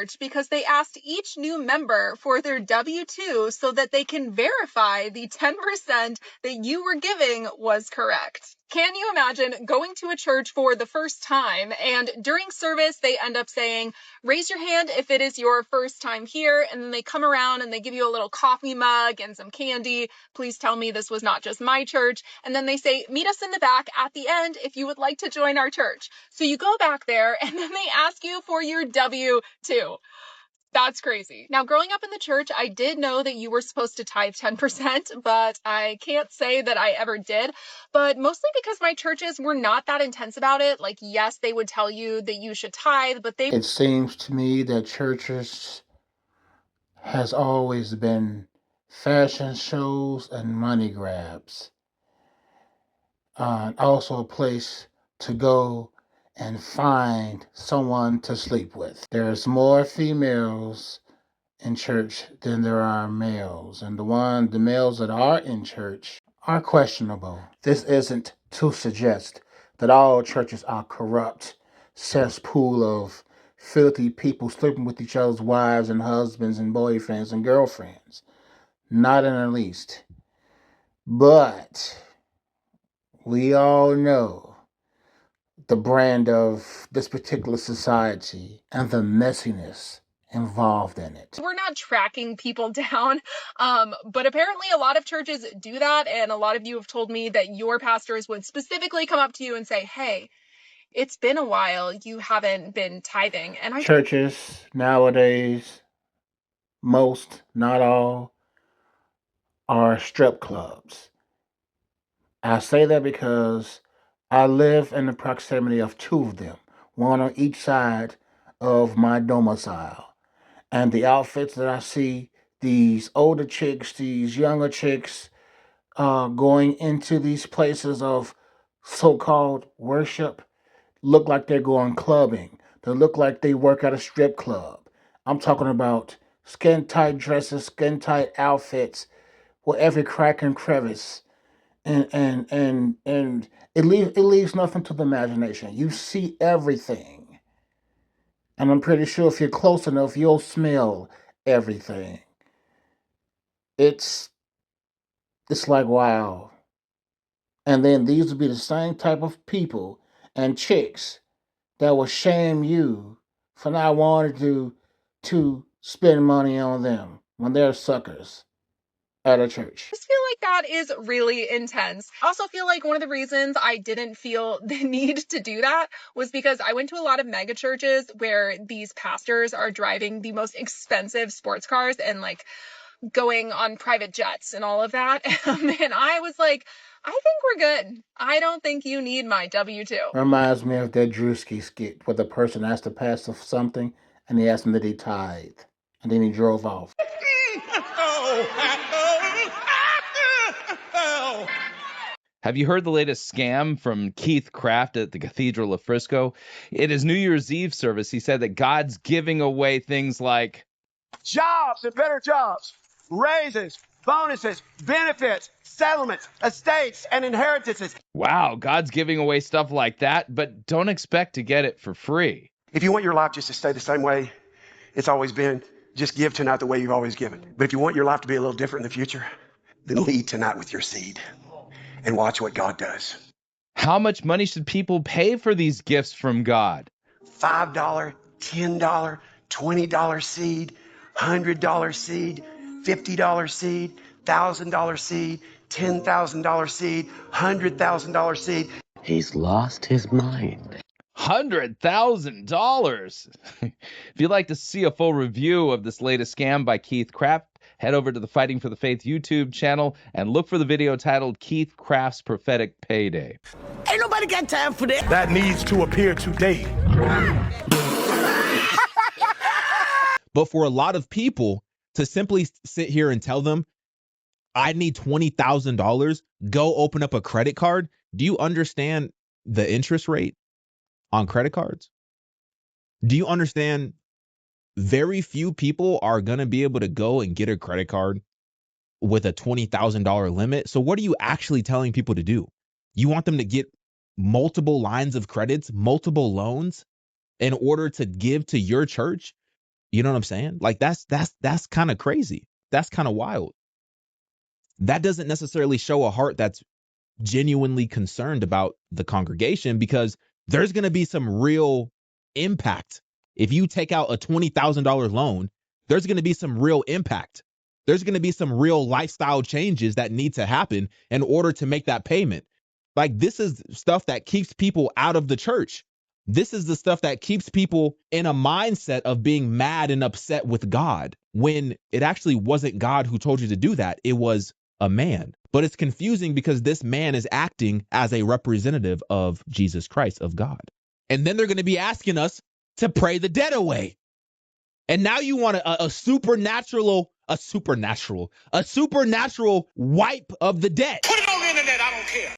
church because they asked each new member for their W-2 so that they can verify the 10% that you were giving was correct. Can you imagine going to a church for the first time and during service they end up saying, raise your hand if it is your first time here, and then they come around and they give you a little coffee mug and some candy. Please tell me this was not just my church. And then they say, meet us in the back at the end if you would like to join our church. So you go back there and then they ask you for your W-2. That's crazy. Now, growing up in the church, I did know that you were supposed to tithe 10%, but I can't say that I ever did. But mostly because my churches were not that intense about it. Like, yes, they would tell you that you should tithe, but It seems to me that churches has always been fashion shows and money grabs. Also a place to go and find someone to sleep with. There's more females in church than there are males, and the males that are in church are questionable. This isn't to suggest that all churches are corrupt cesspool of filthy people sleeping with each other's wives and husbands and boyfriends and girlfriends. Not in the least. But we all know the brand of this particular society and the messiness involved in it. We're not tracking people down, but apparently a lot of churches do that, and a lot of you have told me that your pastors would specifically come up to you and say, hey, it's been a while, you haven't been tithing. And churches nowadays, most, not all, are strip clubs. I say that because I live in the proximity of two of them, one on each side of my domicile. And the outfits that I see, these older chicks, these younger chicks, going into these places of so-called worship, look like they're going clubbing. They look like they work at a strip club. I'm talking about skin-tight dresses, skin-tight outfits, with every crack and crevice. And it leaves nothing to the imagination. You see everything. And I'm pretty sure if you're close enough, you'll smell everything. It's like wow. And then these would be the same type of people and chicks that will shame you for not wanting to spend money on them when they're suckers at a church. I just feel like that is really intense. I also feel like one of the reasons I didn't feel the need to do that was because I went to a lot of mega churches where these pastors are driving the most expensive sports cars and like going on private jets and all of that. And I was like, I think we're good. I don't think you need my W-2. Reminds me of that Drewski skit where the person asked the pastor for something and he asked him that he tithe. And then he drove off. Have you heard the latest scam from Keith Craft at the Cathedral of Frisco? In his New Year's Eve service, he said that God's giving away things like jobs and better jobs, raises, bonuses, benefits, settlements, estates, and inheritances. Wow, God's giving away stuff like that, but don't expect to get it for free. If you want your life just to stay the same way it's always been, just give tonight the way you've always given. But if you want your life to be a little different in the future, then lead tonight with your seed and watch what God does. How much money should people pay for these gifts from God? $5, $10, $20 seed, $100 seed, $50 seed, $1,000 seed, $10,000 seed, $100,000 seed. He's lost his mind. $100,000. If you'd like to see a full review of this latest scam by Keith Craft, head over to the Fighting for the Faith YouTube channel and look for the video titled Keith Craft's Prophetic Payday. Ain't nobody got time for that. That needs to appear today. But for a lot of people to simply sit here and tell them, I need $20,000, go open up a credit card. Do you understand the interest rate on credit cards? Do you understand very few people are going to be able to go and get a credit card with a $20,000 limit? So what are you actually telling people to do? You want them to get multiple lines of credits, multiple loans in order to give to your church? You know what I'm saying? Like that's kind of crazy. That's kind of wild. That doesn't necessarily show a heart that's genuinely concerned about the congregation, because there's going to be some real impact. If you take out a $20,000 loan, there's going to be some real impact. There's going to be some real lifestyle changes that need to happen in order to make that payment. Like, this is stuff that keeps people out of the church. This is the stuff that keeps people in a mindset of being mad and upset with God, when it actually wasn't God who told you to do that. It was a man. But it's confusing because this man is acting as a representative of Jesus Christ, of God. And then they're going to be asking us to pray the dead away. And now you want a supernatural wipe of the dead. Put it on the internet. I don't care.